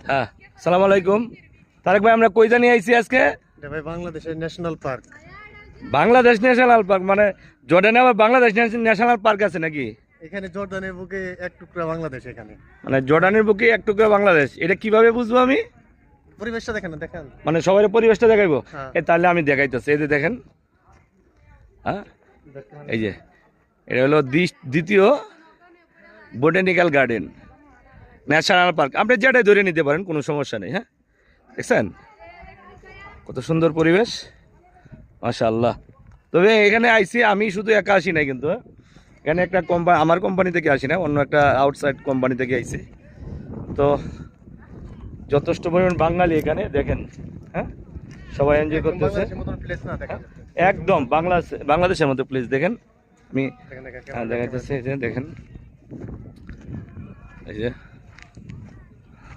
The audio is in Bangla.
হ্যাঁ, সালাম আলাইকুম। তারেক ভাই, আমরা কই জানি আইছি আজকে? এটা ভাই বাংলাদেশের national park. Bangladesh national park মানে জর্ডানে আবার বাংলাদেশ ন্যাশনাল পার্ক আছে নাকি? এখানে জর্ডানের বুকে এক টুকরা বাংলাদেশ। এখানে মানে জর্ডানের বুকে এক টুকরা বাংলাদেশ, এটা কিভাবে বুঝবো আমি? পরিবেশটা দেখেন না, দেখেন। মানে সবাই পরিবেশটা দেখাইবো? হ্যাঁ। তাহলে আমি দেখাইতেছি, এই যে দেখেন। হ্যাঁ, এই যে এটা হলো দ্বিতীয় বোটানিক্যাল গার্ডেন ন্যাশনাল পার্ক। আপনি যেটাই ধরে নিতে পারেন, কোনো সমস্যা নেই। হ্যাঁ, দেখছেন কত সুন্দর পরিবেশ, মাশাআল্লাহ। তবে এখানে আইসি আমি শুধু একা আসি নাই কিন্তু, হ্যাঁ? এখানে একটা কোম্পানি, আমার কোম্পানি থেকে আসি না, অন্য একটা আউটসাইড কোম্পানি থেকে আইছি। তো যথেষ্ট পরিমাণ বাঙালি এখানে দেখেন। হ্যাঁ, সবাই এনজয় করতেছে। বাংলাদেশের মতন প্লেস না, দেখেন। একদম বাংলাদেশের মতো প্লেস দেখেন। আমি দেখেন, দেখেন, দেখাইতেছি, এই যে দেখেন, এই যে